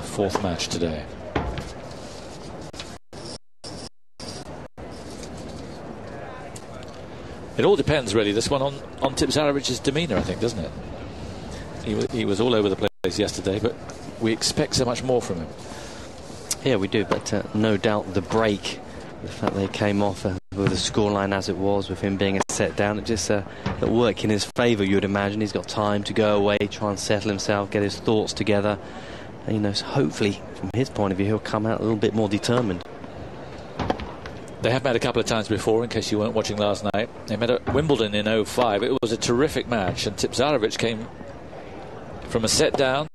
fourth match today. It all depends, really, this one, on Tipsarevic's demeanour, I think, doesn't it? He was all over the place yesterday, but we expect so much more from him. Yeah, we do, but no doubt the break, the fact they came off with the scoreline as it was, with him being a set down, it just it'll work in his favour, you would imagine. He's got time to go away, try and settle himself, get his thoughts together. And, you know, so hopefully, from his point of view, he'll come out a little bit more determined. They have met a couple of times before, in case you weren't watching last night. They met at Wimbledon in 2005. It was a terrific match, and Tipsarevic came from a set down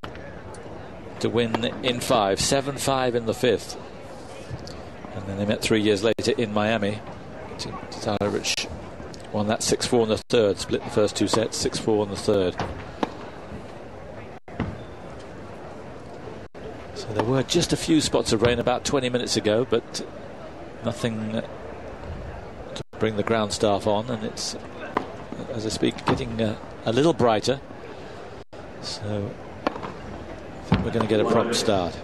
to win in 5, 7-5 in the 5th. And then they met 3 years later in Miami. Tipsarevic won that 6-4 in the 3rd, split the first 2 sets, 6-4 in the 3rd. So there were just a few spots of rain about 20 minutes ago, but nothing to bring the ground staff on, and it's, as I speak, getting a little brighter. So I think we're going to get a prompt start.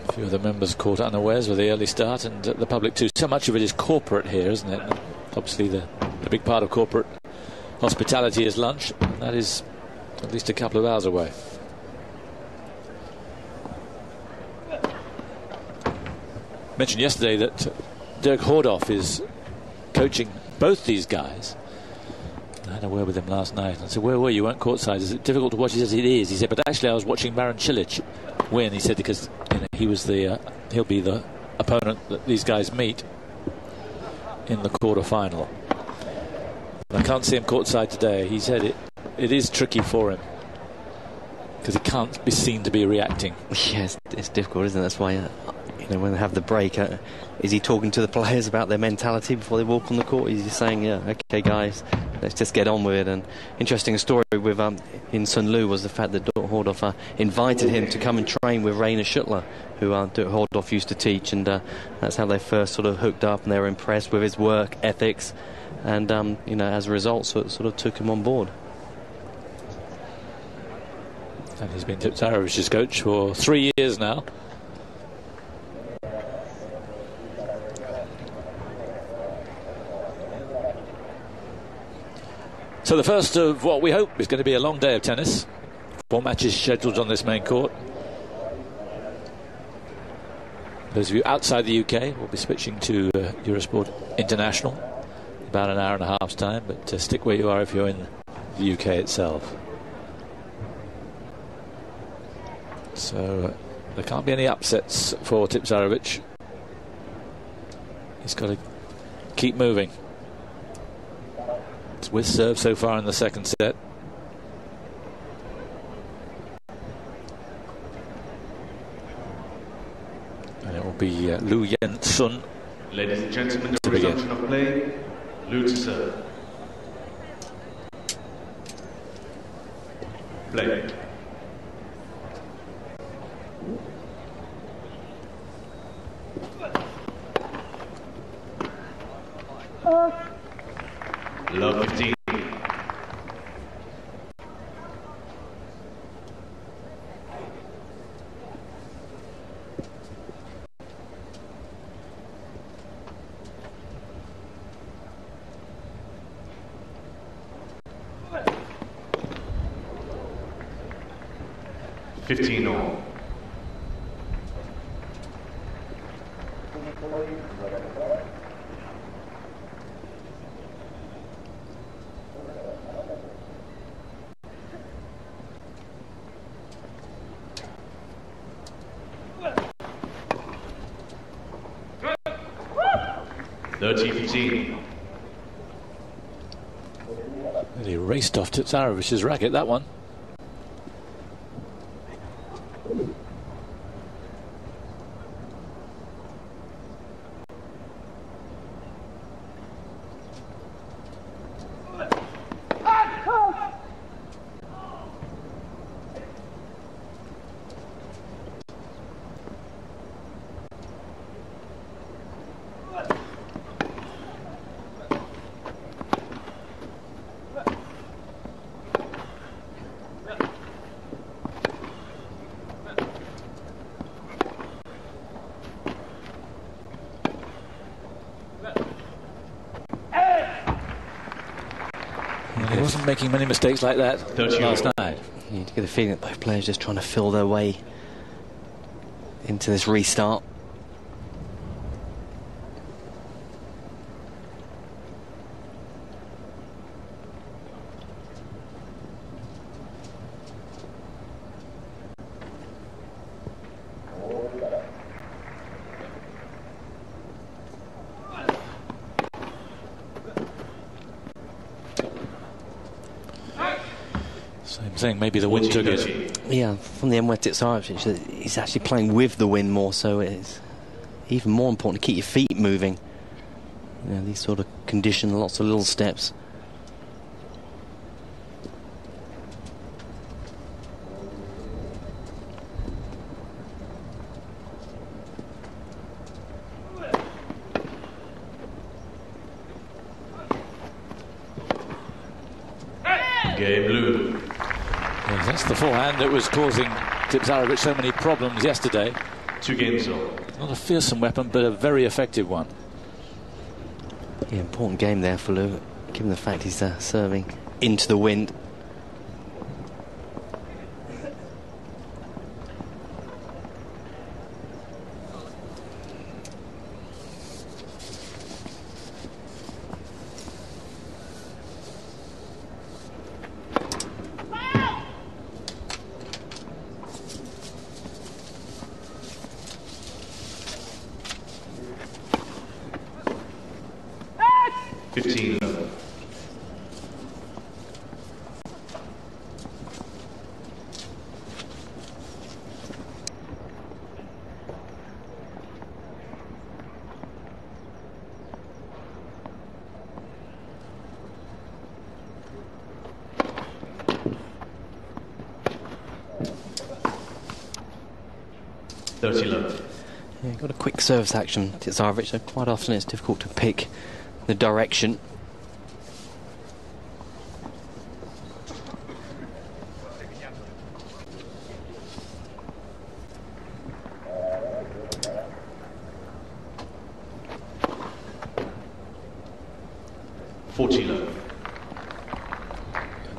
A few of the members caught unawares with the early start, and the public too. So much of it is corporate here, isn't it? Obviously the big part of corporate hospitality is lunch, and that is at least a couple of hours away. Mentioned yesterday that Dirk Hordoff is coaching both these guys. I had a word with him last night. I said, "Where were you? You weren't courtside. Is it difficult to watch?" He says, "It is." He said, "But actually I was watching Marin Cilic win." He said, because he was he'll be the opponent that these guys meet in the quarter-final. I can't see him courtside today. He said it is tricky for him because he can't be seen to be reacting. Yes, it's difficult, isn't it? That's why, when they have the break, is he talking to the players about their mentality before they walk on the court? He's just saying, "Yeah, okay, guys, let's just get on with it." And interesting story with In-Sun Lu was the fact that Hordoff invited him to come and train with Rainer Schuttler, who Hordoff used to teach, and that's how they first sort of hooked up, and they were impressed with his work ethics. And, as a result, sort of took him on board. And he's been Tipsarevic's coach for 3 years now. So the first of what we hope is going to be a long day of tennis. 4 matches scheduled on this main court. Those of you outside the UK will be switching to Eurosport International. About an hour and a half's time, but stick where you are if you're in the UK itself. So there can't be any upsets for Tipsarevic. He's got to keep moving. It's with serve so far in the second set. And it will be Liu Yen-Hsun. Ladies and gentlemen, the resumption of play. Liu to serve. Play. Love 15. All. He raced off Tipsarevic's racket, that one. He wasn't making many mistakes like that last night. You get the feeling that both players just trying to feel their way into this restart. Same thing, maybe the wind took it. Yeah, from the Janko Tipsarevic, he's actually playing with the wind more, so it's even more important to keep your feet moving. You know, these sort of conditions, lots of little steps. Game blue. Yes, that's the forehand that was causing Tipsarevic so many problems yesterday. 2 games all. Not a fearsome weapon, but a very effective one. Yeah, important game there for Lou, given the fact he's serving into the wind. Yeah, got a quick service action, Tipsarevic, so quite often it's difficult to pick the direction. And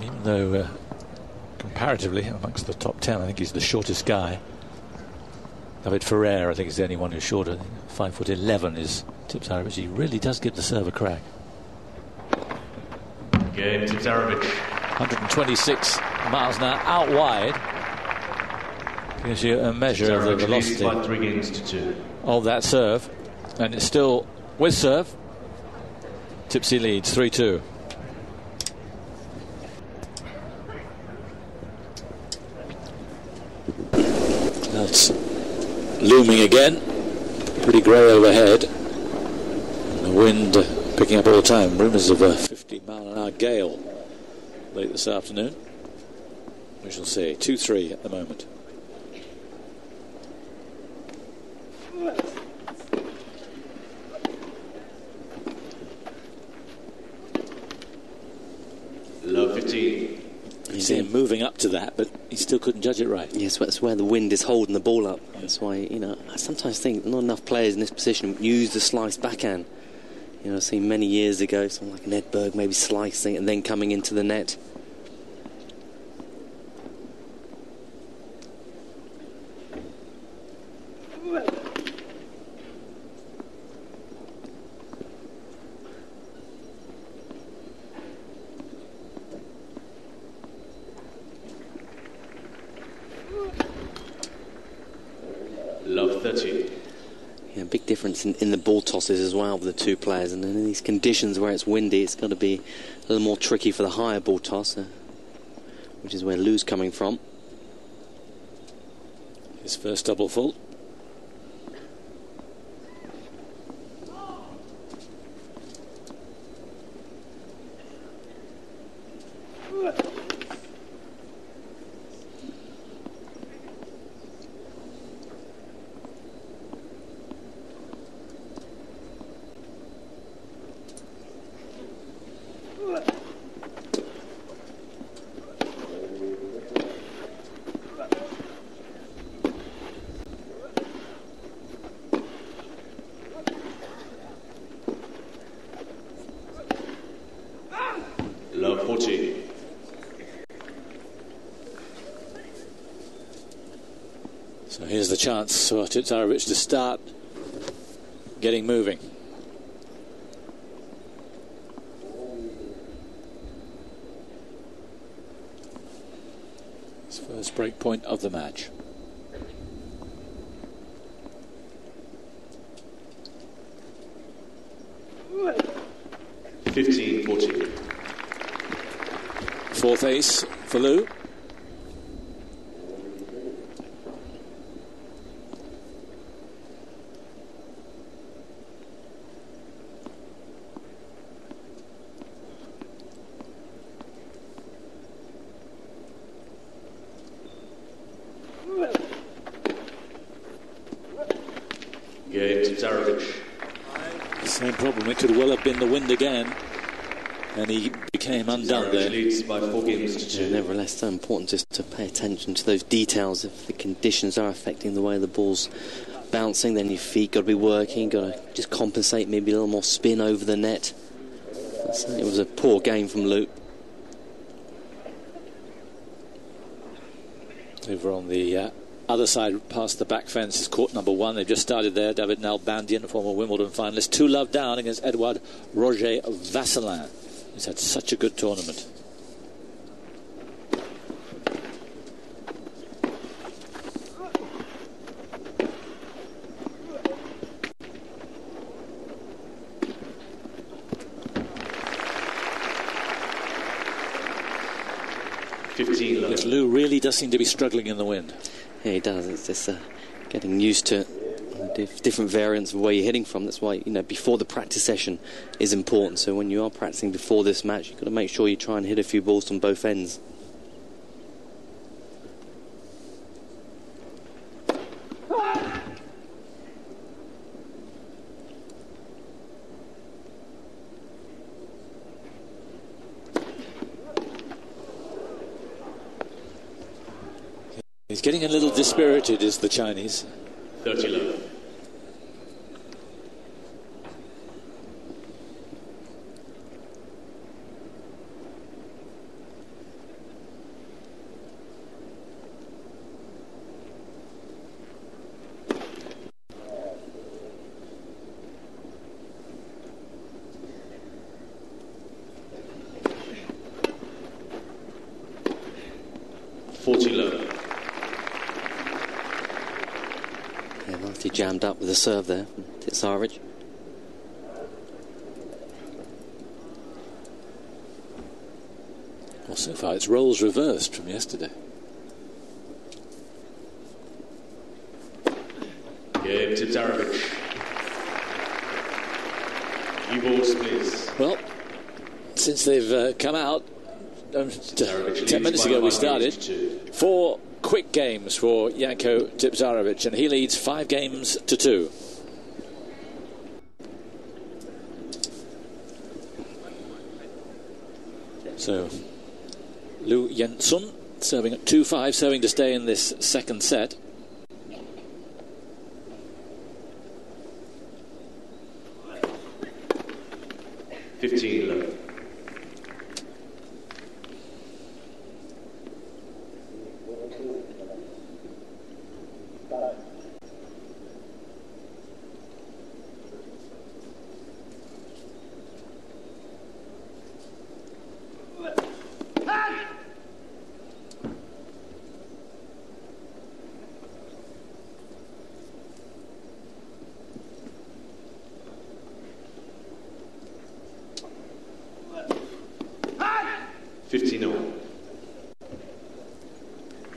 even though comparatively amongst the top 10, I think he's the shortest guy. David Ferrer, I think, is the only one who's shorter. 5'11" is Tipsarevic. He really does give the serve a crack. Game Tipsarevic. 126 miles an hour out wide. Gives you a measure of the velocity by 3 games to 2. of that serve. And it's still with serve. Tipsy leads 3-2. That's looming again, pretty grey overhead, and the wind picking up all the time. Rumours of a 50-mile-an-hour gale late this afternoon. We shall see. 2-3 at the moment. Low 15. You see him moving up to that, but he still couldn't judge it right. Yes, that's where the wind is holding the ball up. That's why, you know, I sometimes think not enough players in this position use the sliced backhand. You know, I've seen many years ago, someone like an Edberg maybe slicing and then coming into the net. Love 30. Yeah, big difference in the ball tosses as well with the two players, and in these conditions where it's windy, it's got to be a little more tricky for the higher ball toss, which is where Lou's coming from. His first double fault. love 40. So here's the chance for Tipsarevic to start getting moving. His first break point of the match. (15-14). Fourth ace for Liu. Game Tipsarevic. Same problem, it could well have been the wind again, and he became undone there. Leads by 4 games to 2. Nevertheless, so important just to pay attention to those details. If the conditions are affecting the way the ball's bouncing, then your feet got to be working, got to just compensate, maybe a little more spin over the net. It was a poor game from Liu. Over on the other side, past the back fence, is court number 1. They've just started there. David Nalbandian, former Wimbledon finalist, 2-love down against Edouard Roger Vasselin. He's had such a good tournament. Yes, Liu really does seem to be struggling in the wind. Yeah, he does. It's just getting used to different variants of where you're hitting from. That's why, before the practice session is important. So when you are practicing before this match, you've got to make sure you try and hit a few balls from both ends. He's getting a little dispirited, is the Chinese. 30 love. He jammed up with a serve there from Tipsarevic. Well, so far it's roles reversed from yesterday. Game Tipsarevic. Few balls, please. Well, since they've come out, 10 minutes ago we started. 4 quick games for Janko Tipsarevic, and he leads 5 games to 2. So Liu Yen-Hsun serving at 2-5, serving to stay in this second set.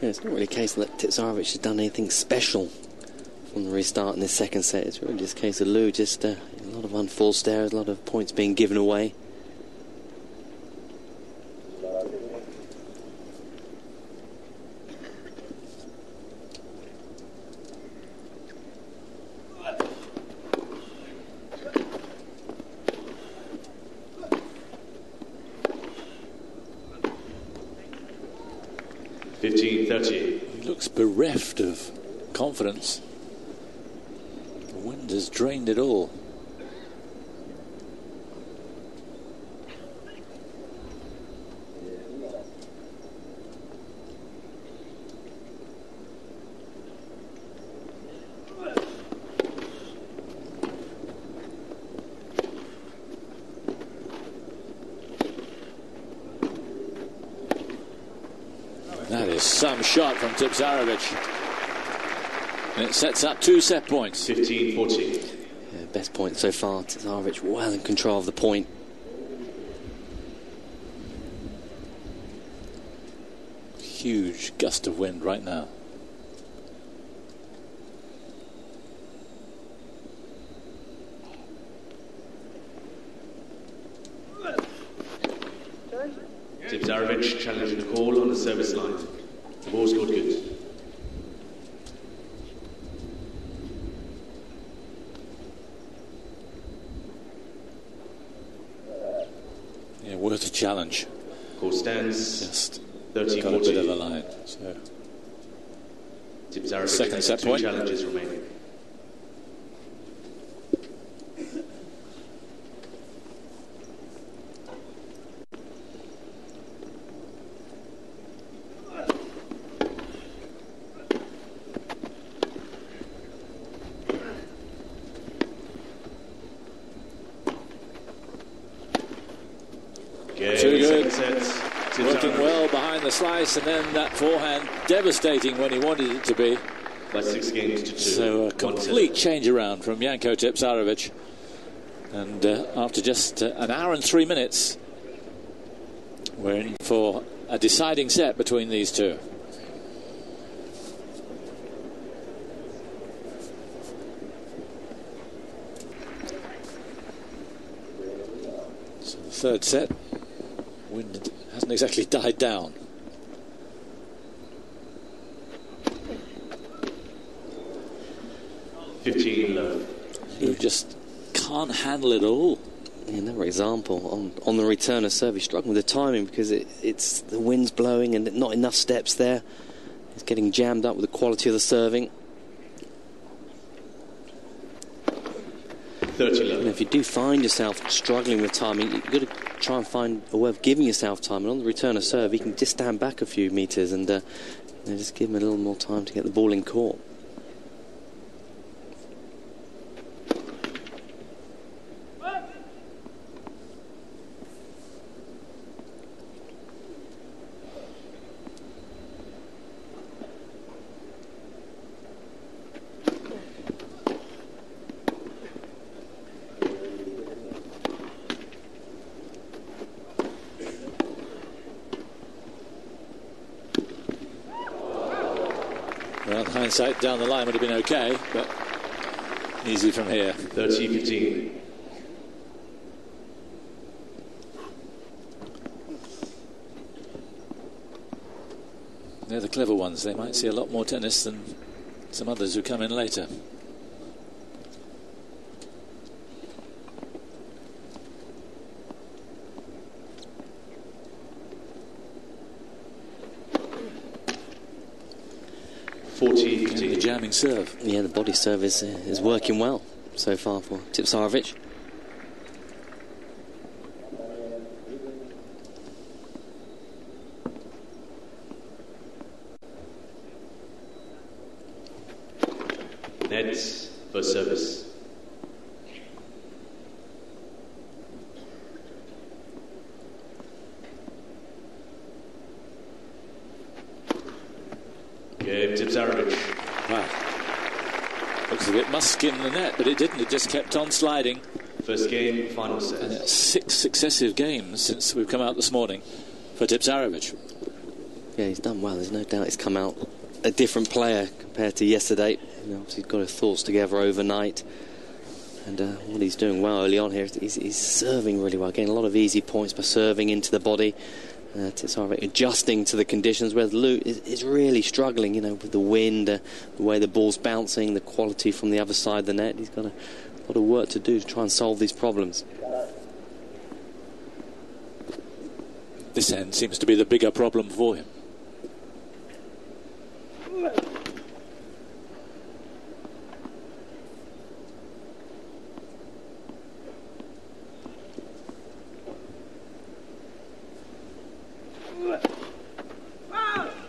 It's not really a case that Tipsarevic has done anything special from the restart in this second set. It's really just a case of Liu, just a lot of unforced errors, a lot of points being given away. He looks bereft of confidence. The wind has drained it all. That is some shot from Tipsarevic. And it sets up 2 set points. 15-14. Yeah, best point so far. Tipsarevic well in control of the point. Huge gust of wind right now. Tipsarevic challenging the call on the service line. The ball scored good. Yeah, worth a challenge. Call stands. Just 30-14. got a bit of a line. So Tipsarevic second has set 2 point. challenges remaining. Too good. Working well behind the slice, and then that forehand devastating when he wanted it to be. By 6 games to 2. So a complete change around from Janko Tipsarevic. And after just an hour and 3 minutes, we're in for a deciding set between these two. So the third set, wind hasn't exactly died down. You just can't handle it all. Yeah, another example on the return of serve. He's struggling with the timing because it's the wind's blowing and not enough steps there. He's getting jammed up with the quality of the serving. 30 And if you do find yourself struggling with timing, you've got to try and find a way of giving yourself time. And on the return of serve, you can just stand back a few metres and just give him a little more time to get the ball in court. Well, hindsight down the line would have been okay, but easy from here. 30-15. They're the clever ones. They might see a lot more tennis than some others who come in later. The jamming serve. Yeah, the body serve is working well so far for Tipsarevic. Nets for service. Game Tipsarevic. Wow. Looks as if it must skim the net, but it didn't. It just kept on sliding. First game, final set. And it's 6 successive games since we've come out this morning for Tipsarevic. Yeah, he's done well. There's no doubt he's come out a different player compared to yesterday. Obviously he's got his thoughts together overnight. And what he's doing well early on here, he's serving really well. Getting a lot of easy points by serving into the body. Tipsarevic adjusting to the conditions, where Lou is really struggling, with the wind, the way the ball's bouncing, the quality from the other side of the net. He's got a lot of work to do to try and solve these problems. This end seems to be the bigger problem for him.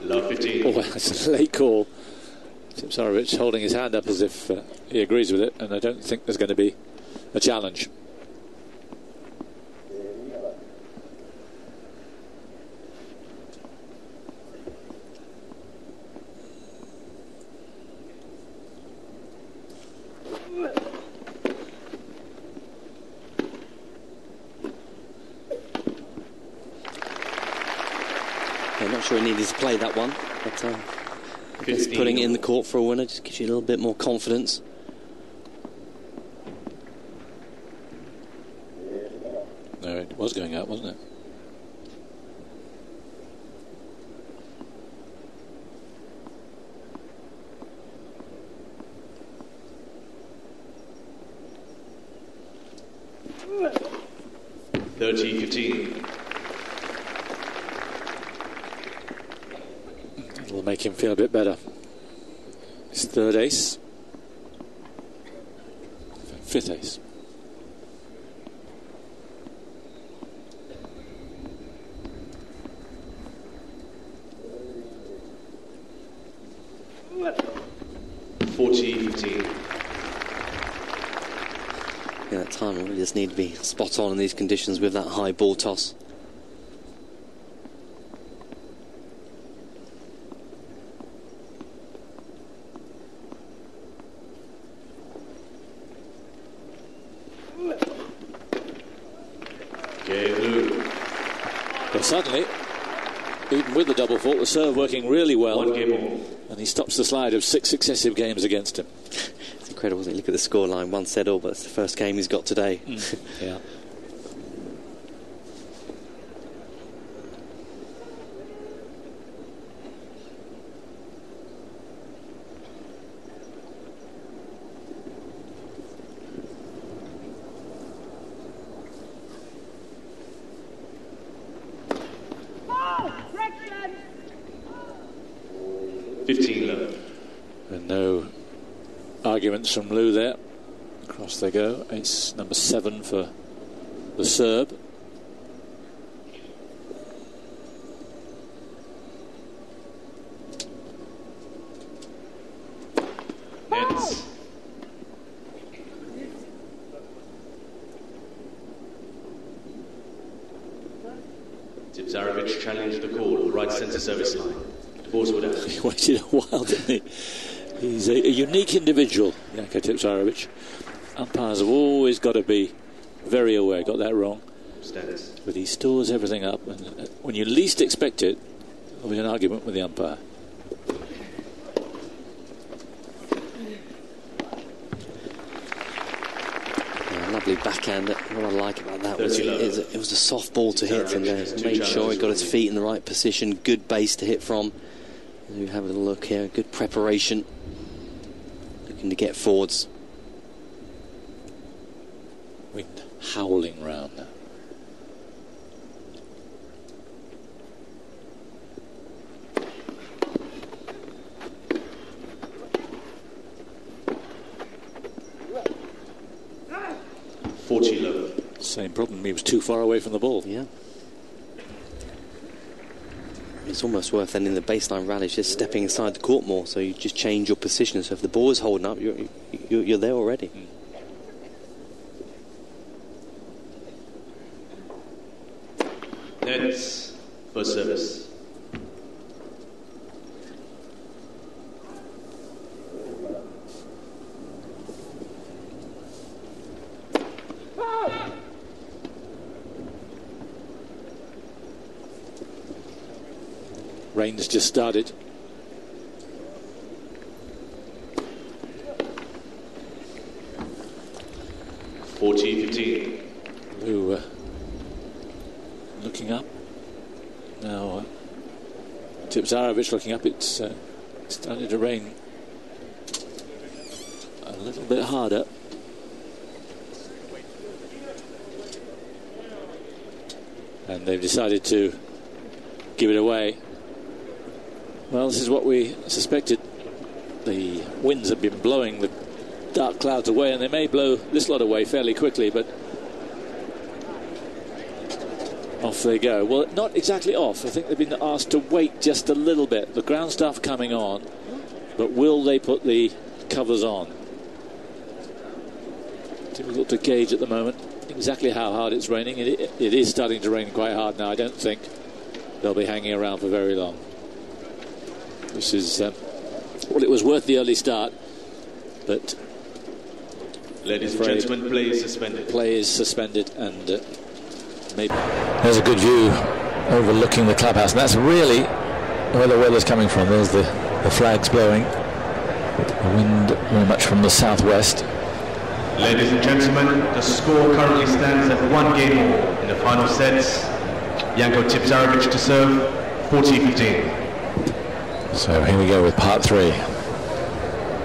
Love 15. Oh, that's a late call. Tipsarevic holding his hand up as if he agrees with it, and I don't think there's going to be a challenge. Yeah, not sure he needed to play that one, but I guess putting it in the court for a winner just gives you a little bit more confidence. No, it was going out, wasn't it? It'll make him feel a bit better. His third ace. Fifth ace. Yeah, that time really just need to be spot on in these conditions with that high ball toss. Well, suddenly, even with the double fault, the serve working really well. One game all. And he stops the slide of 6 successive games against him. It's incredible, isn't it? Look at the scoreline, 1 set all, but it's the first game he's got today. Yeah. And no arguments from Lou there. Across they go. It's number 7 for the Serb. Nets. Tipsarevic challenged the call, right centre service line. He waited a while, didn't he? He's a unique individual, Janko Tipsarevic. Umpires have always got to be very aware. Got that wrong. But he stores everything up, and when you least expect it, there'll be an argument with the umpire. Lovely backhand. What I like about that was it was a soft ball to hit, and made sure he got his feet in the right position. Good base to hit from. You have a little look here. Good preparation. Looking to get forwards. Wind howling round now. Same problem, he was too far away from the ball. Yeah. It's almost worth then in the baseline rallies just stepping inside the court more, so you just change your position. So if the ball is holding up, you're there already. Nets for service. Rain's just started. Lou looking up. Now Tipsarevic looking up. It's starting to rain a little bit harder. And they've decided to give it away. Well, this is what we suspected. The winds have been blowing the dark clouds away, and they may blow this lot away fairly quickly, but off they go. Well, not exactly off. I think they've been asked to wait just a little bit. The ground stuff coming on, but will they put the covers on? Difficult to gauge at the moment exactly how hard it's raining. It is starting to rain quite hard now. I don't think they'll be hanging around for very long. This is well, it was worth the early start, but ladies and gentlemen, play is suspended. Play is suspended, and maybe there's a good view overlooking the clubhouse, and that's really where the weather's coming from. There's the flags blowing, the wind very much from the southwest. Ladies and gentlemen, the score currently stands at 1 game all in the final sets. Janko Tipsarevic to serve, 40-15. So here we go with part 3.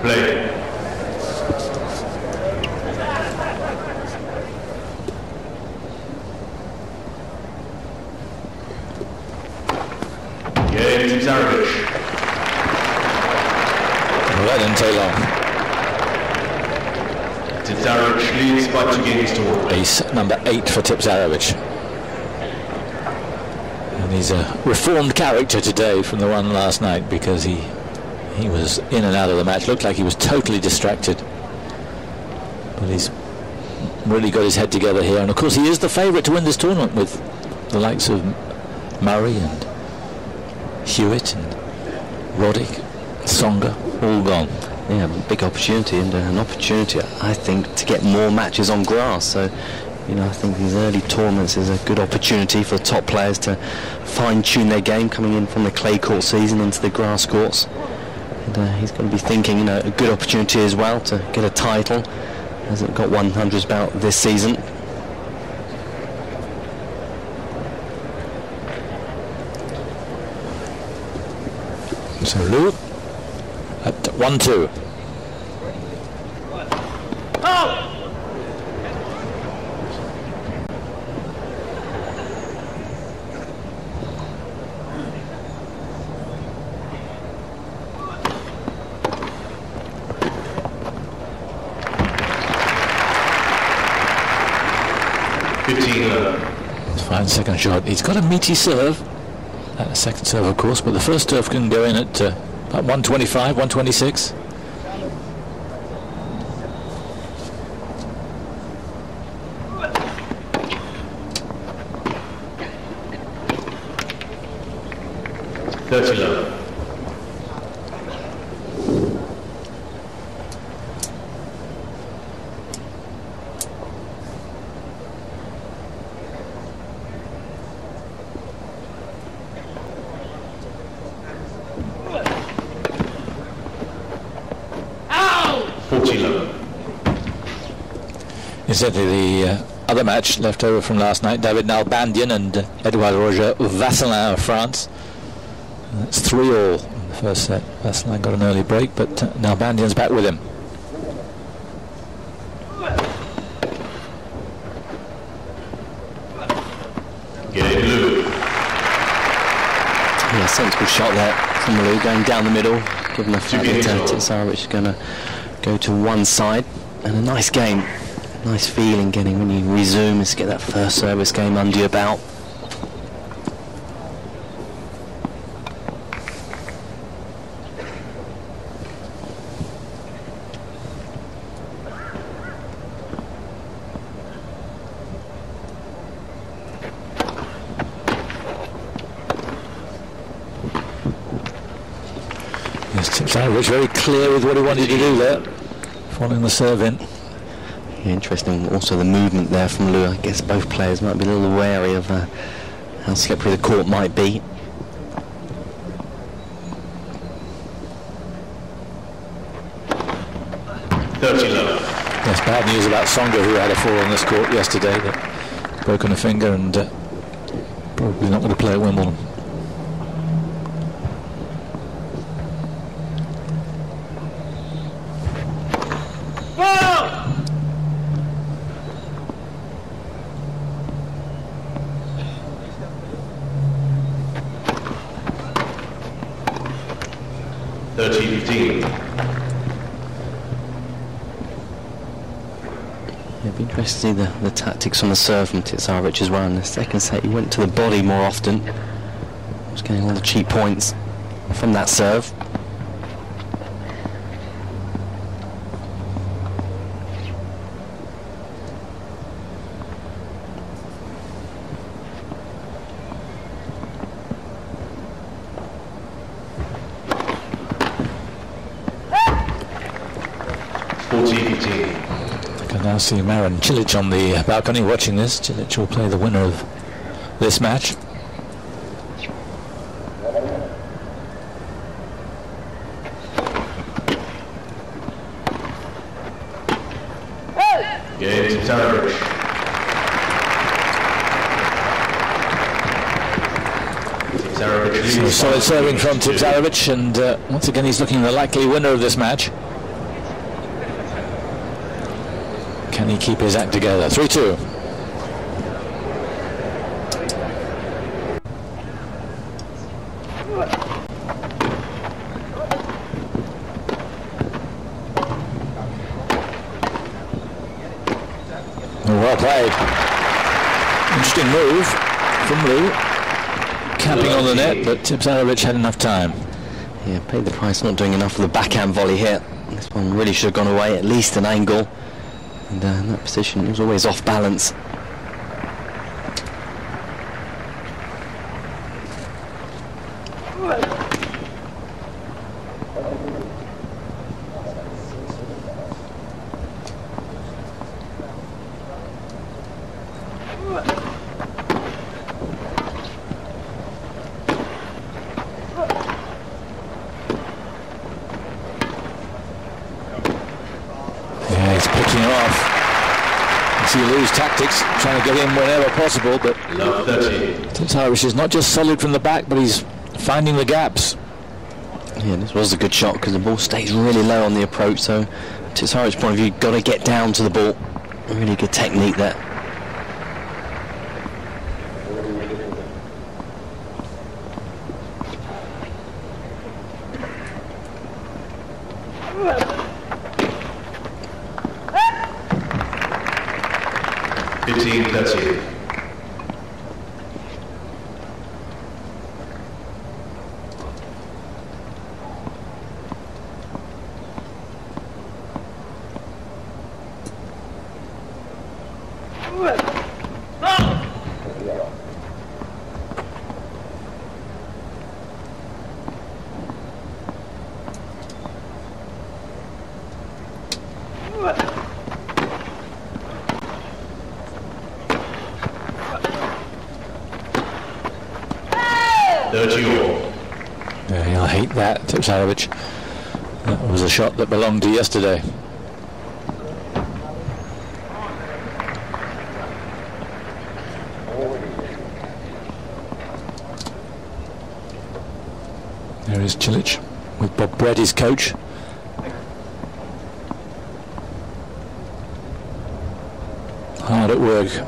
Play. Game Tipsarevic. Well, that didn't take long. Tipsarevic leads by 2 games to 1. Ace number 8 for Tipsarevic. And he's a reformed character today from the one last night, because he was in and out of the match. Looked like he was totally distracted. But he's really got his head together here. And of course he is the favourite to win this tournament, with the likes of Murray and Hewitt and Roddick, Tsonga, all gone. Yeah, big opportunity, and an opportunity, I think, to get more matches on grass. So, you know, I think these early tournaments is a good opportunity for the top players to fine-tune their game, coming in from the clay court season into the grass courts. And he's going to be thinking, you know, a good opportunity as well to get a title. Hasn't got 100s bout this season. So Lou at 1-2. Oh! Fine second shot. He's got a meaty serve. That second serve, of course, but the first serve can go in at about 125, 126. $30. Incidentally, the other match left over from last night, David Nalbandian and Edouard Roger Vasselin of France. That's 3-all in the first set. Vasselin got an early break, but Nalbandian's back with him. Yeah, sensible shot there from Lou, going down the middle, giving a fact that Tipsarevic is going to go to one side. And a nice game. Nice feeling getting when you resume is to get that first service game under your belt. Yes, Tipsarevic very clear with what he wanted to do there, following the serve in. Yeah, interesting. Also the movement there from Lou. I guess both players might be a little wary of how slippery the court might be. Yes, bad news about Tsonga, who had a fall on this court yesterday, but broken a finger and probably not going to play at Wimbledon. It'd be interesting to see the tactics on the serve from Tipsarevic as well. In the second set, he went to the body more often. Was getting all the cheap points from that serve. I can now see Marin Cilic on the balcony watching this. Cilic will play the winner of this match. Game Tipsarevic. So solid serving from Tipsarevic, and once again he's looking the likely winner of this match. Can he keep his act together? 3-2. Well played. Interesting move from Liu. Camping on the net, but Tipsarevic had enough time. Yeah, paid the price, not doing enough of the backhand volley here. This one really should have gone away, at least an angle. And in that position, it was always off balance. Tactics, trying to get in whenever possible, but Tipsarevic is not just solid from the back, but he's finding the gaps. Yeah, this was a good shot because the ball stays really low on the approach, so Tipsarevic's point of view, got to get down to the ball. A really good technique there. Yeah, he'll hate that, Tipsarevic. That was a shot that belonged to yesterday. There is Cilic with Bob Brett, his coach. Hard at work.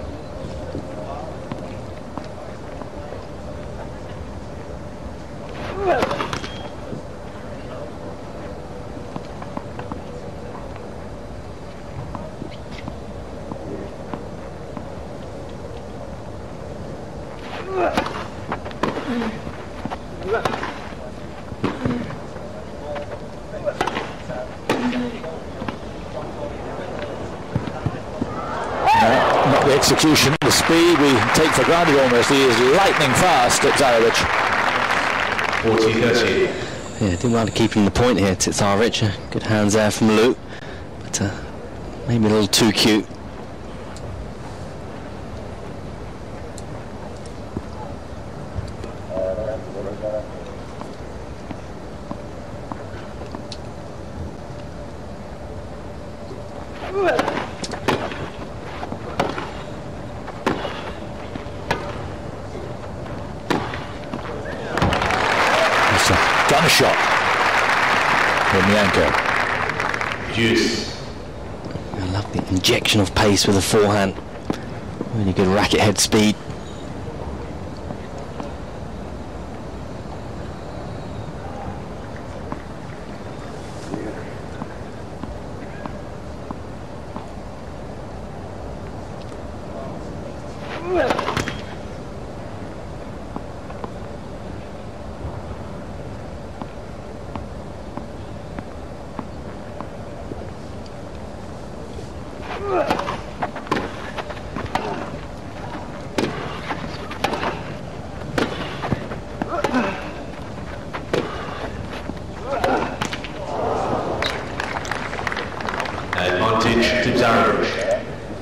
Execution, the speed we take for granted almost. He is lightning fast, Tipsarevic. 40-30. Yeah, didn't want to keep him the point here, Tipsarevic. Good hands there from Liu, but maybe a little too cute. Gun shot from Janko. I love the injection of pace with the forehand. Really good racket head speed.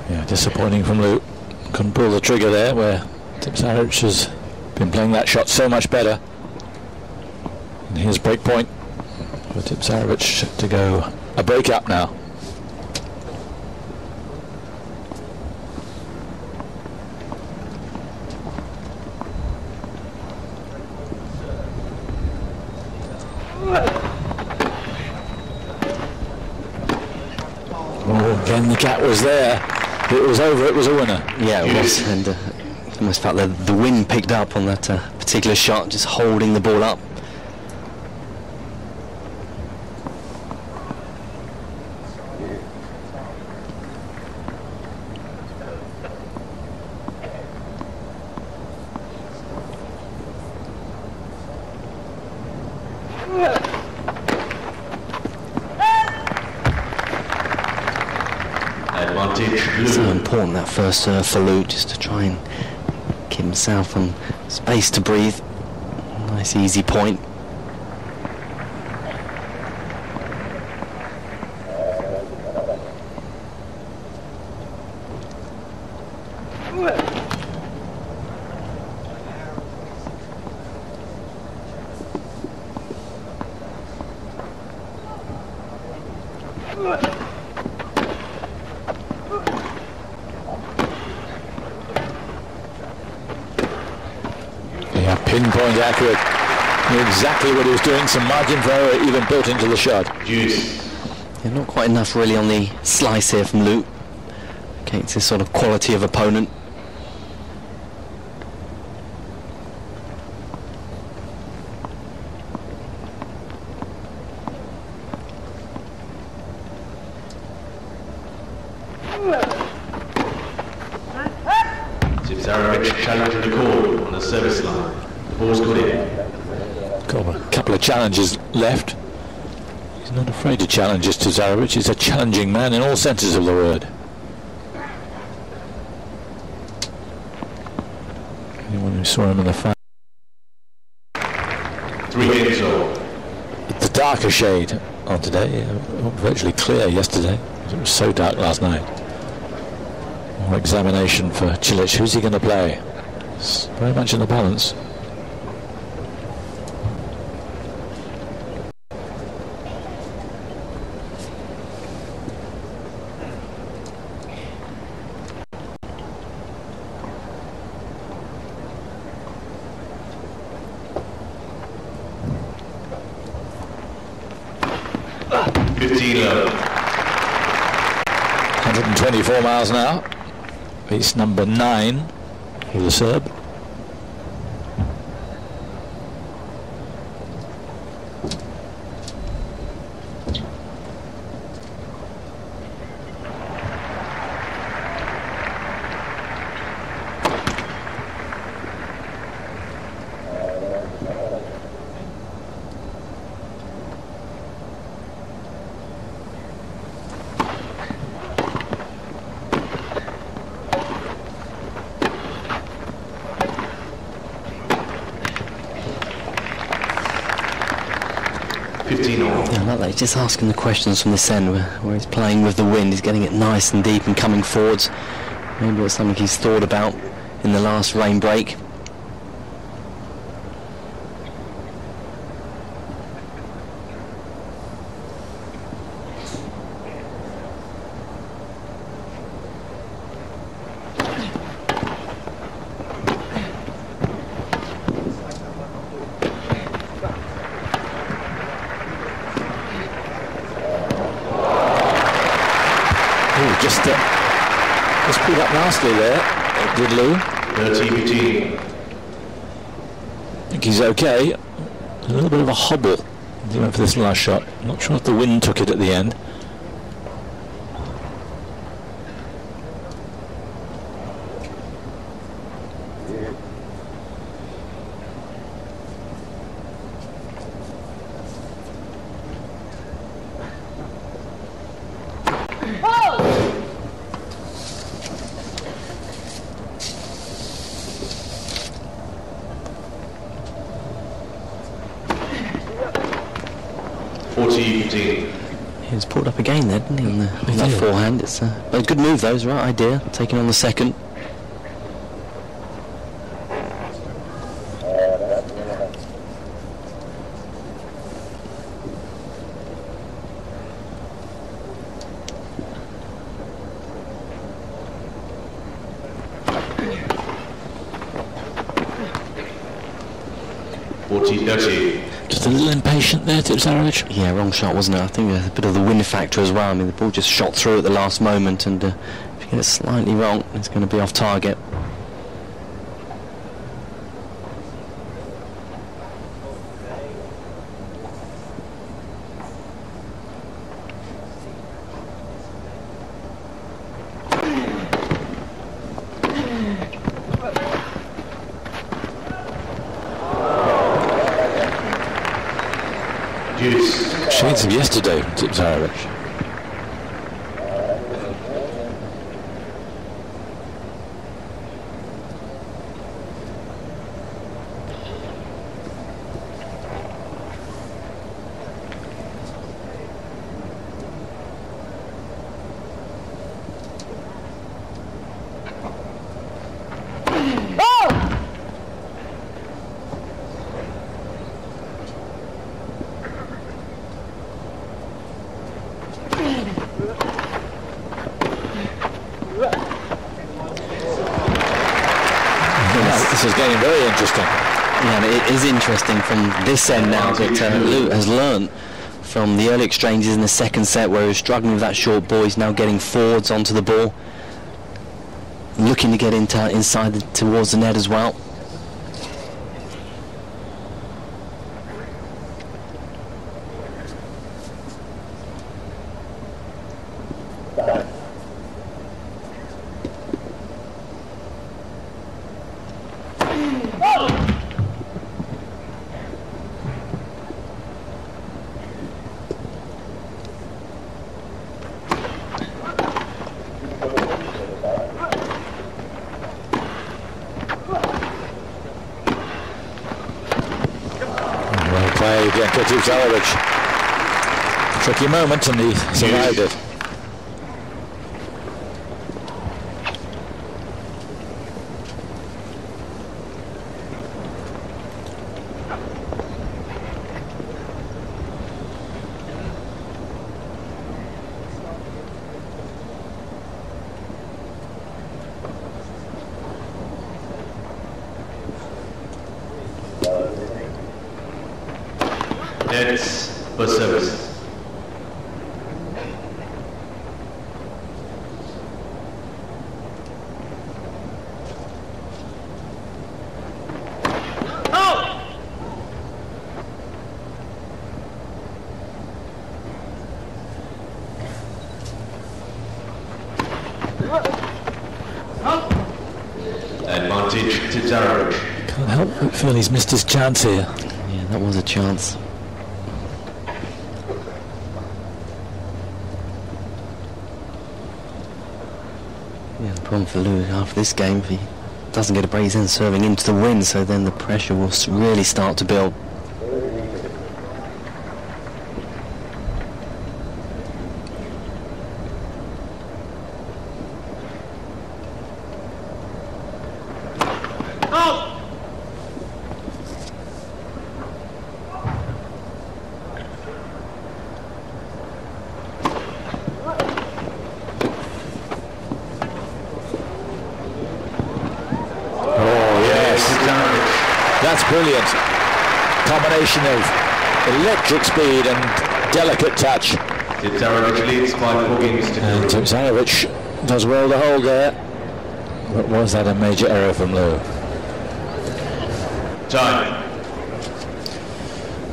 Yeah, disappointing from Liu. Couldn't pull the trigger there, where Tipsarevic has been playing that shot so much better. And here's break point for Tipsarevic to go a break up now. Oh, again the cat was there. It was over, it was a winner. Yeah, it was, and almost felt that the wind picked up on that particular shot, just holding the ball up. So important, that first serve for Liu, just to try and keep himself on space to breathe. Nice easy point. Pinpoint accurate. Knew exactly what he was doing. Some margin for error even built into the shot. Yeah, not quite enough really on the slice here from Liu against this sort of quality of opponent. Tipsarevic challenging the call on the service line. Ball's good in. Got a couple of challenges left. He's not afraid to challenge us, Tipsarevic. He's a challenging man in all senses of the word. Anyone who saw him in the fight. 3 games all. The darker shade on today. Virtually clear yesterday. It was so dark last night. More examination for Cilic. Who's he going to play? It's very much in the balance. Love. 124 miles an hour. Piece number 9 for the Serb. Yeah, I like that. He's just asking the questions from this end where he's playing with the wind. He's getting it nice and deep and coming forwards. Maybe it's something he's thought about in the last rain break. Just pulled up nicely there, did Liu. 30-15. I think he's okay. A little bit of a hobble for this last shot. I'm not sure if the wind took it at the end. He's pulled up again there, didn't he, on that forehand. It's a good move though, it's the right idea, taking on the second. 40-30. Just a little impatient there, Tipsarevic. Yeah, wrong shot, wasn't it? I think there's a bit of the wind factor as well. I mean, the ball just shot through at the last moment, and if you get it slightly wrong, it's going to be off target. Shades of yesterday, Tipsarevic. This is getting very interesting. Yeah, it is interesting from this end now that Liu has learned from the early exchanges in the second set where he was struggling with that short ball. He's now getting forwards onto the ball, looking to get inside towards the net as well. Janko Tipsarevic. Tricky moment, and he survived it. Nets for service. Advantage Tipsarevic. Can't help but feel he's missed his chance here. Yeah, that was a chance. Yeah, the problem for Liu after this game, if he doesn't get a break, he's then serving into the wind, so then the pressure will really start to build. That's brilliant. Combination of electric speed and delicate touch. Tipsarevic leads by 4 games to 0. And Tipsarevic does well to hold there. But was that a major error from Liu? Time.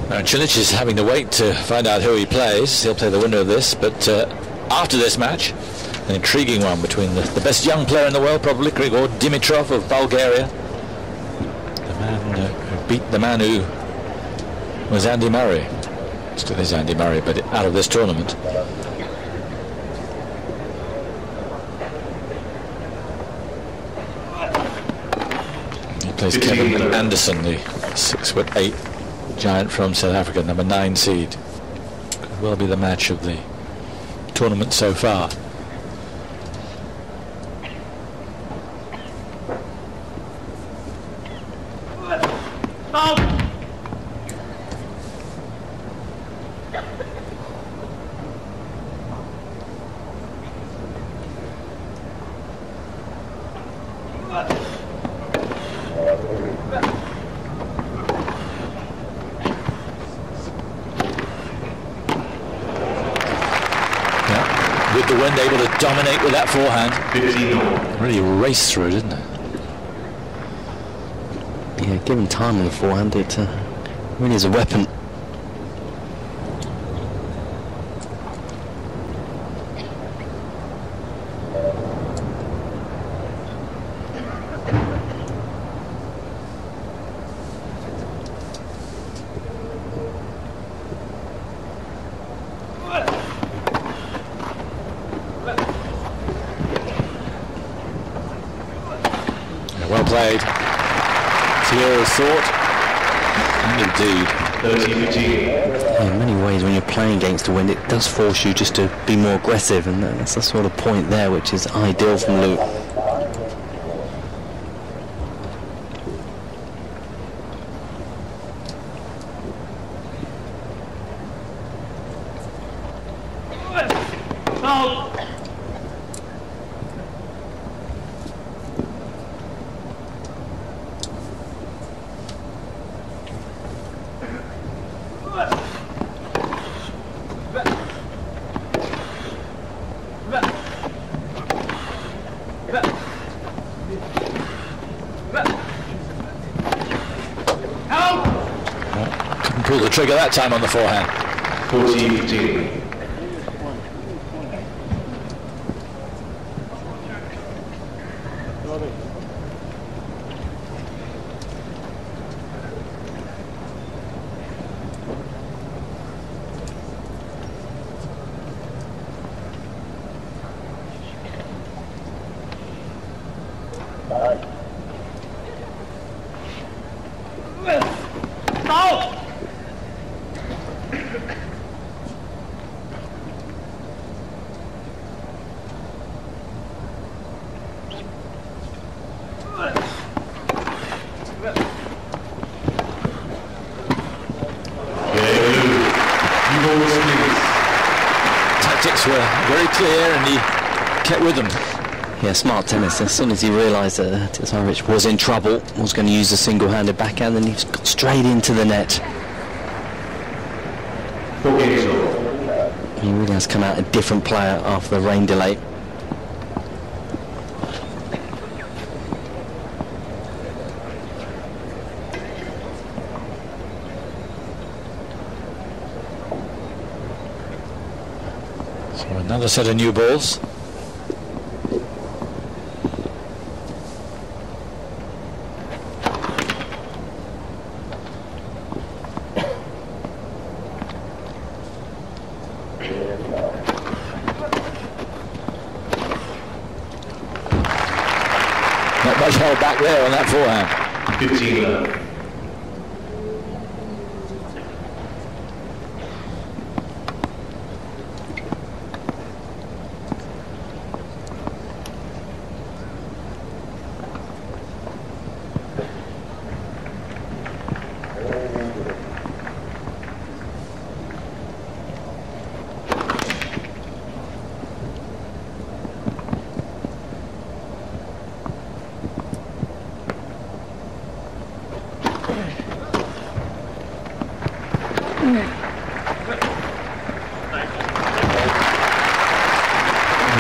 Now Cilic is having to wait to find out who he plays. He'll play the winner of this, but after this match, an intriguing one between the best young player in the world, probably, Grigor Dimitrov of Bulgaria. Beat the man who was Andy Murray. Still is Andy Murray, but out of this tournament. He plays Kevin Anderson, the 6'8" giant from South Africa, number 9 seed. Could well be the match of the tournament so far. the wind, able to dominate with that forehand. 15-all. Really raced through, didn't it? Yeah, given time on the forehand, it really is a weapon. Well played. Clear as thought. And indeed. 30-15. In many ways, when you're playing against the wind, it does force you just to be more aggressive, and that's the sort of point there which is ideal from Lou. Couldn't pull the trigger that time on the forehand. 40-15. Tactics were very clear and he kept with them. Yeah, smart tennis. As soon as he realised that Tipsarevic was in trouble, was going to use a single-handed backhand, then he got straight into the net. 4 games all. He really has come out a different player after the rain delay. So another set of new balls. Not much held back there on that forehand. 15-11.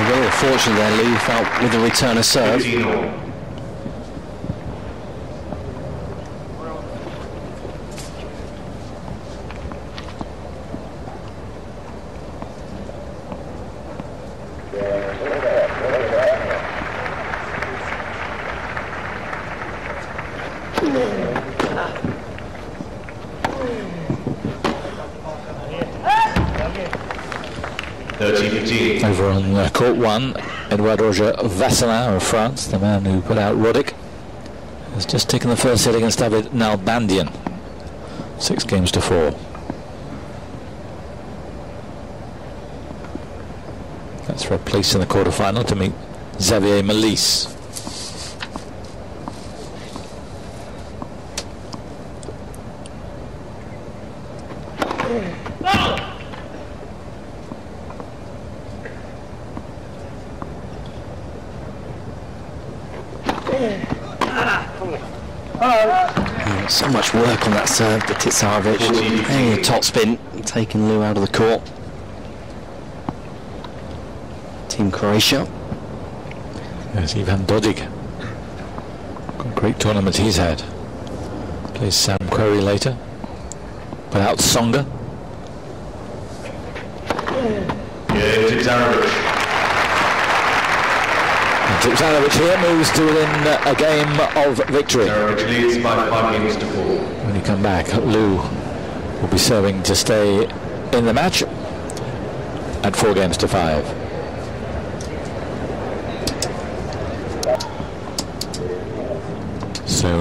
Very fortunate there, Lou, felt with the return of serve. 15-all. Over on court 1, Edouard Roger Vasselin of France, the man who put out Roddick, has just taken the first set against David Nalbandian, 6-4. That's for a place in the quarter-final to meet Xavier Malisse. So much work on that serve, but Tipsarevic, hey, top spin, taking Lou out of the court. Team Croatia. There's Ivan Dodig. Great tournament he's had. Plays Sam Querrey later. Without Tsonga. Yeah, Tipsarevic. Tipsarevic here moves to within a game of victory. Tipsarevic leads by 5 games to 4. When you come back, Liu will be serving to stay in the match at 4 games to 5. So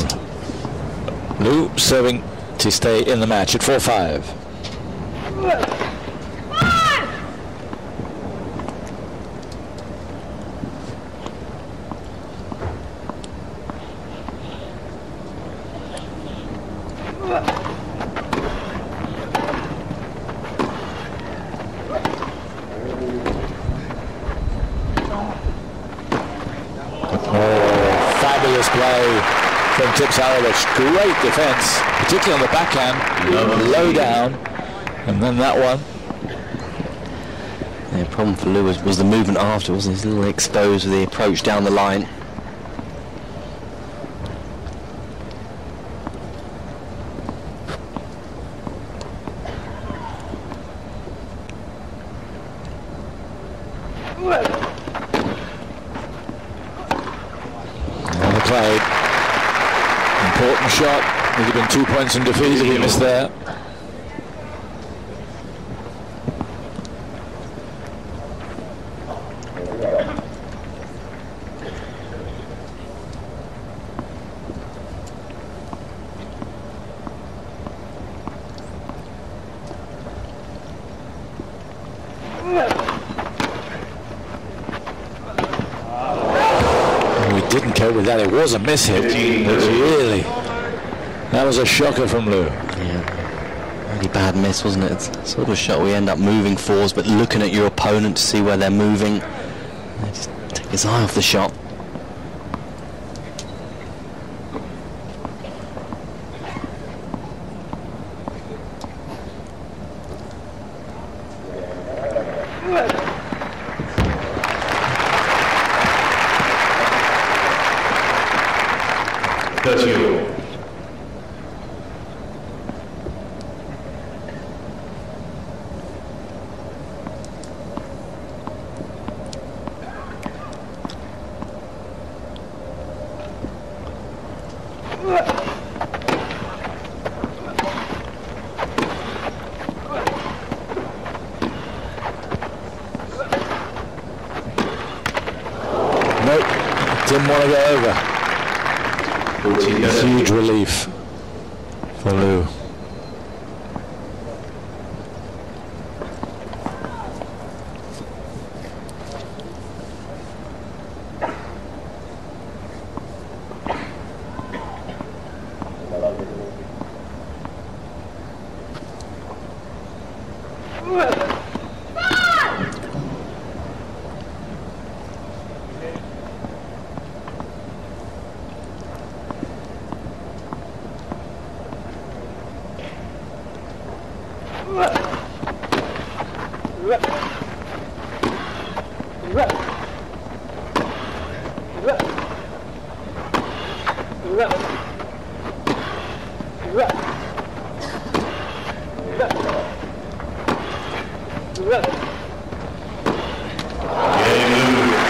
Liu serving to stay in the match at 4-5. Fabulous play from Tipsarevic. Great defense, particularly on the backhand, low down, and then that one. The problem for Liu was the movement afterwards. He's a little exposed with the approach down the line. Played. Important shot. Would have been 2 points in defeat if he missed there. Didn't cope with that. It was a miss hit. Really, that was a shocker from Liu. Yeah, really bad miss, wasn't it? It's sort of a shot we end up moving forwards, but looking at your opponent to see where they're moving. Just take his eye off the shot. Nope, didn't want to go over. Huge relief for Liu.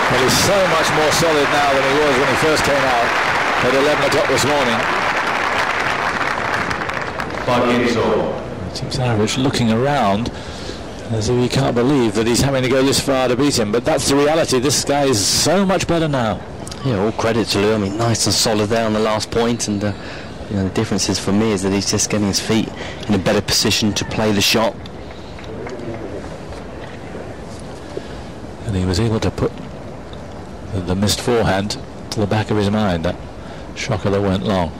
Well, he's so much more solid now than he was when he first came out at 11 o'clock this morning. 5 games all. Tipsarevic looking around as if he can't believe that he's having to go this far to beat him, but that's the reality. This guy is so much better now. Yeah, all credit to Liu. I mean, nice and solid there on the last point, and you know, the difference is for me is that he's just getting his feet in a better position to play the shot. And he was able to put the missed forehand to the back of his mind, that shocker that went long.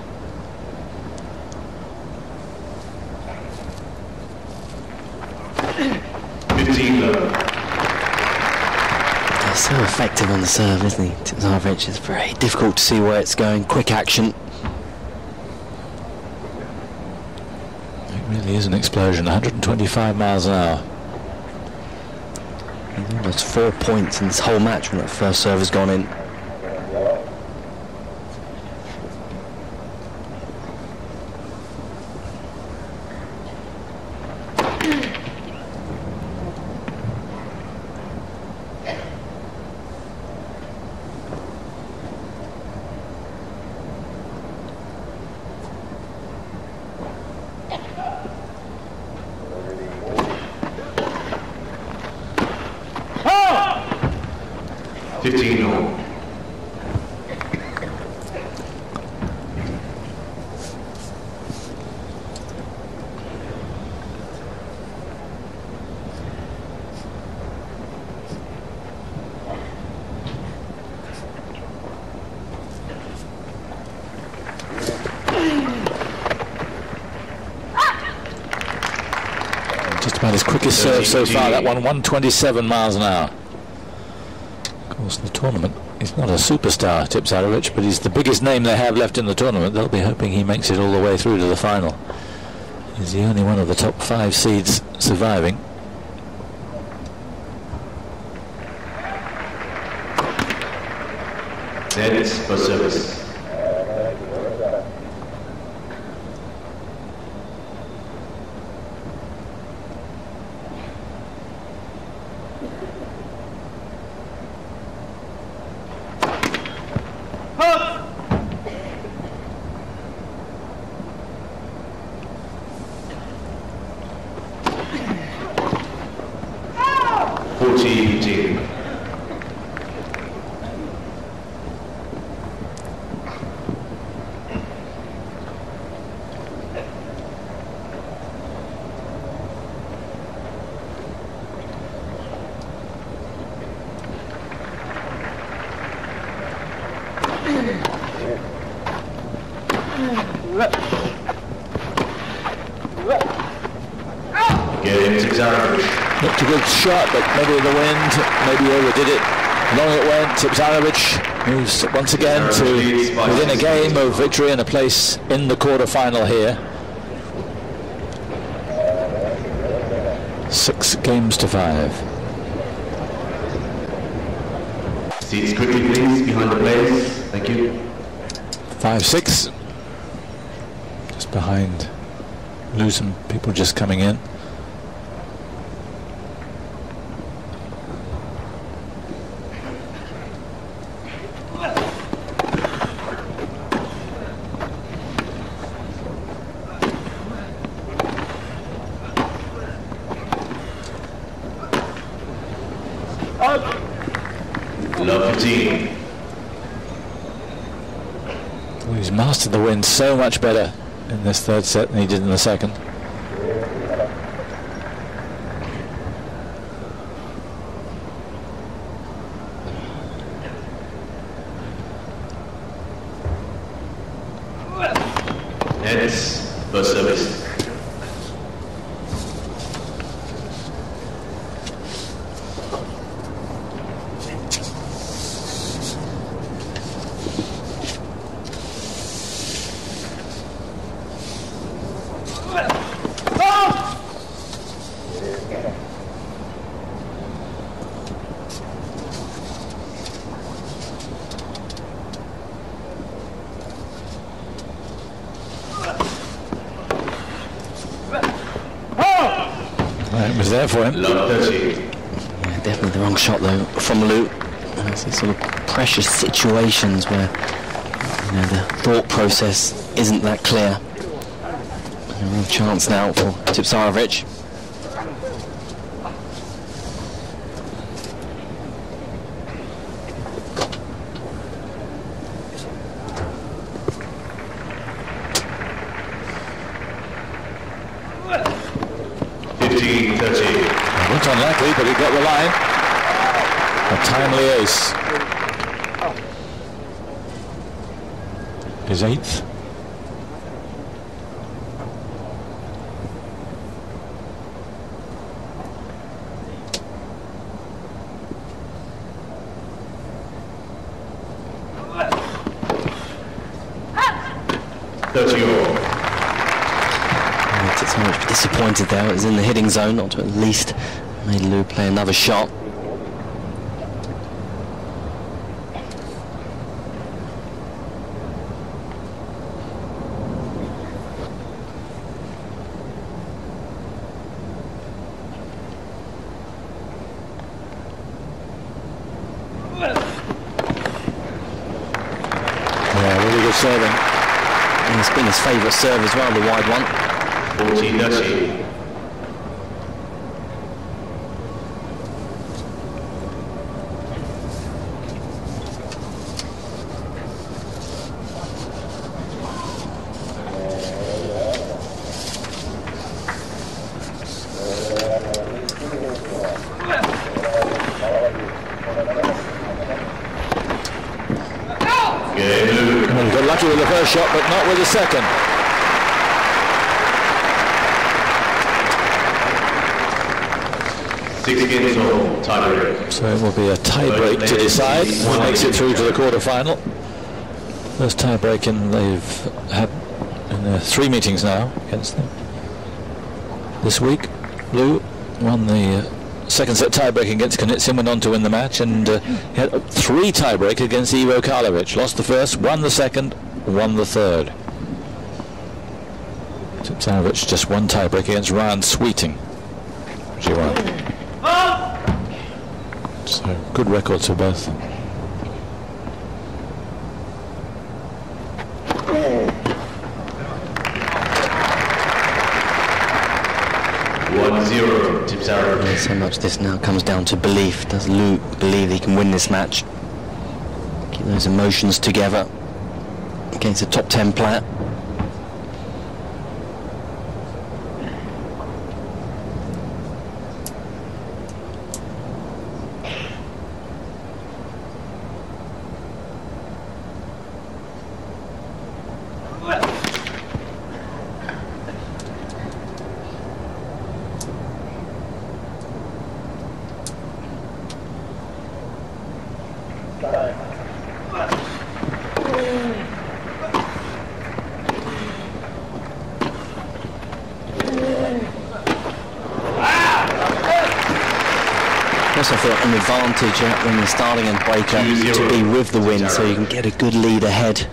He's so effective on the serve, isn't he? Tipsarevic is very difficult to see where it's going. Quick action. It really is an explosion. 125 miles an hour. There's 4 points in this whole match when that first serve has gone in. Just about his quickest serve so far, that one, 127 miles an hour. Of course, in the tournament, he's not a superstar, Tipsarevic, but he's the biggest name they have left in the tournament. They'll be hoping he makes it all the way through to the final. He's the only one of the top 5 seeds surviving. That's for service. Looked a good shot, but maybe the wind, maybe overdid it. Long it went. Tipsarevic moves once again to within a game of victory and a place in the quarter-final here. 6 games to 5. Seats quickly, please, behind the players. Thank you. 5-6. Just behind. Lose some people just coming in. Well, he's mastered the wind so much better in this third set than he did in the second. Nets first service. It was there for him. Yeah, definitely the wrong shot though from Lou. It's these sort of precious situations where the thought process isn't that clear. A real chance now for Tipsarevic. Looked unlikely, but he got the line. A timely ace. His 8th. Disappointed there. It was in the hitting zone, not to at least made Lou play another shot. serving. And it's been his favourite serve as well, the wide one. 40-30. Got lucky with the first shot, but not with the second. So it will be a tie break to decide who makes it through to the quarter-final. First tie break they've had in their 3 meetings now against them. This week, Liu won the second set tie-break against Knitsin, went on to win the match, and he had 3 tie-break against Ivo Karlovic. Lost the first, won the second, won the third. Tipsarevic just 1 tie-break against Ryan Sweeting, which he won. So good records for both. So much this now comes down to belief. Does Liu believe he can win this match? Keep those emotions together against a top 10 player. Also felt an advantage when you're starting and breaker to be with the win, so you can get a good lead ahead.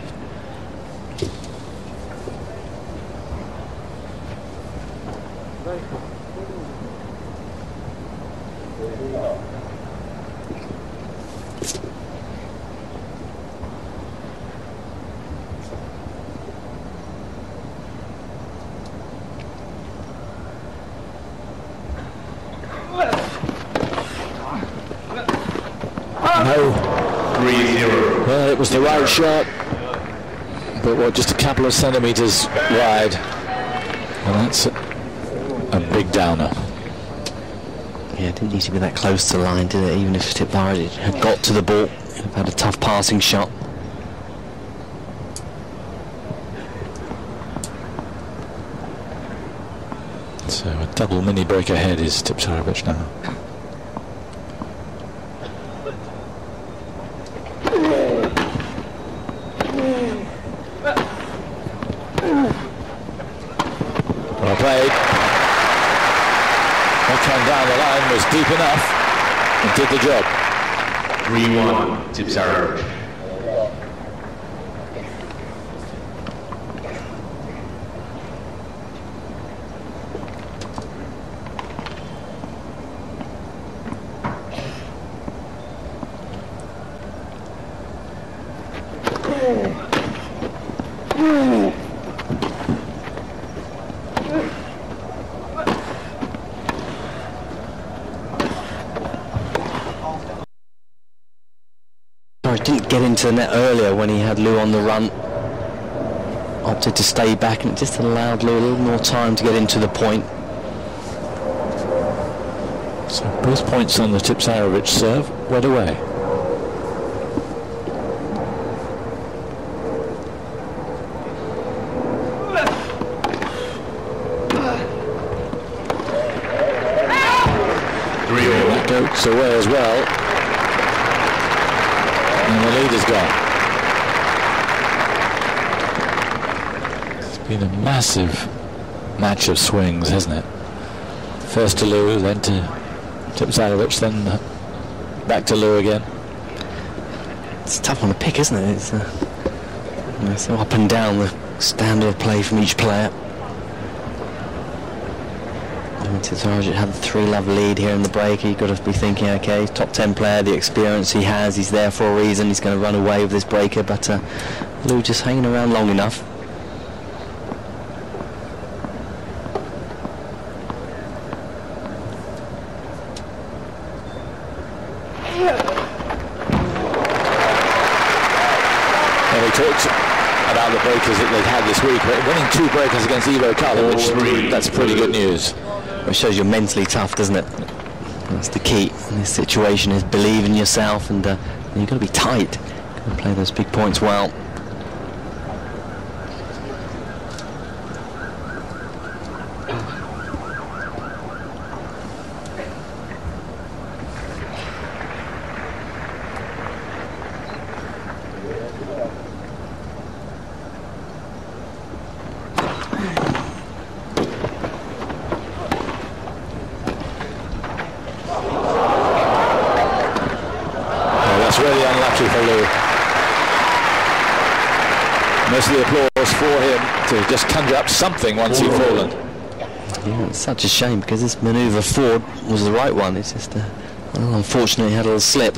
Well, it was the right shot, but just a couple of centimetres wide, and that's a big downer. Yeah, it didn't need to be that close to the line, did it? Even if Tipsarevic had got to the ball, he'd have had a tough passing shot. So a double mini break ahead is Tipsarevic now. Well played. That came down the line, was deep enough, and did the job. 3-1, Tipsarevic. Didn't get into the net earlier when he had Liu on the run. Opted to stay back, and it just allowed Liu a little more time to get into the point. So both points on the Tipsarevic serve went away. That goes away as well. And the lead is gone. It's been a massive match of swings, hasn't it? First to Liu, then to Tipsarevic, then back to Liu again. It's a tough one to pick, isn't it? It's so up and down the standard of play from each player. Tipsarevic had a 3-love lead here in the break. You've got to be thinking, okay, top 10 player, the experience he has, he's there for a reason, he's going to run away with this breaker, but Lou just hanging around long enough. And we talked about the breakers that they've had this week, but winning 2 breakers against Ivo Karlovic, that's pretty good news. It shows you're mentally tough, doesn't it? That's the key in this situation, is believe in yourself, and you've got to be tight. You've got to play those big points well. Really unlucky for Lou. Most of the applause for him to just conjure up something once he'd fallen. Yeah, it's such a shame, because this manoeuvre forward was the right one. It's just unfortunately he had a little slip.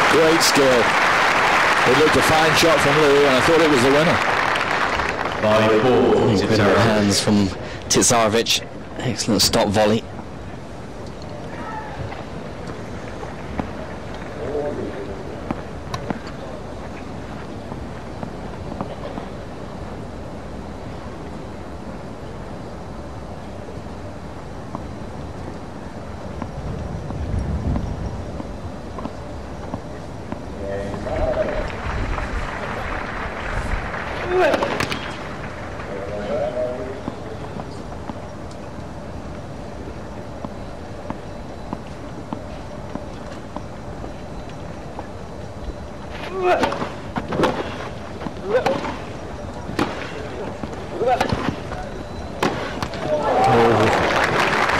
Great skill. It looked a fine shot from Lou, and I thought it was the winner. Incredible hands from Tipsarevic. Excellent stop volley.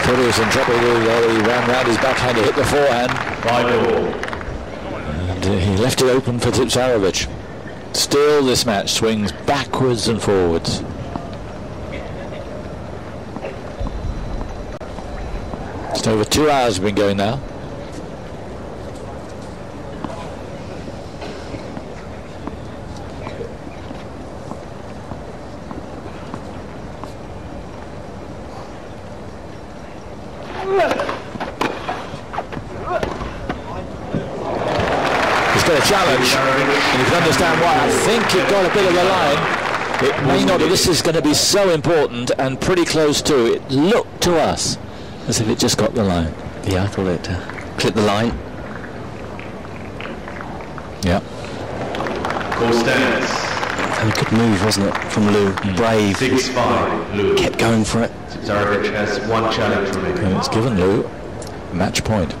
Thought he was in trouble. He ran round his backhand, he hit the forehand. And he left it open for Tipsarevic. Still this match swings backwards and forwards. Just over 2 hours have been going now. He's got a challenge, and you can understand why. I think it got a bit of the line. It may not, but this is going to be so important and pretty close to. It looked to us as if it just got the line. Yeah, I thought it clipped the line. Yeah. Call stands. And a good move, wasn't it, from Lou? Brave. 6-5, Lou. Kept going for it. Tipsarevic has 1 challenge remaining. And it's given Lou a match point.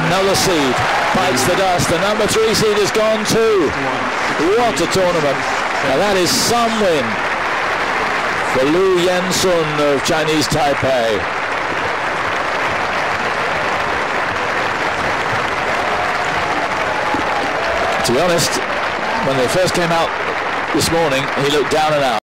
Another seed bites the dust. The number 3 seed has gone too. What a tournament. Now that is some win for Liu Yen-Hsun of Chinese Taipei. To be honest, when they first came out this morning, he looked down and out.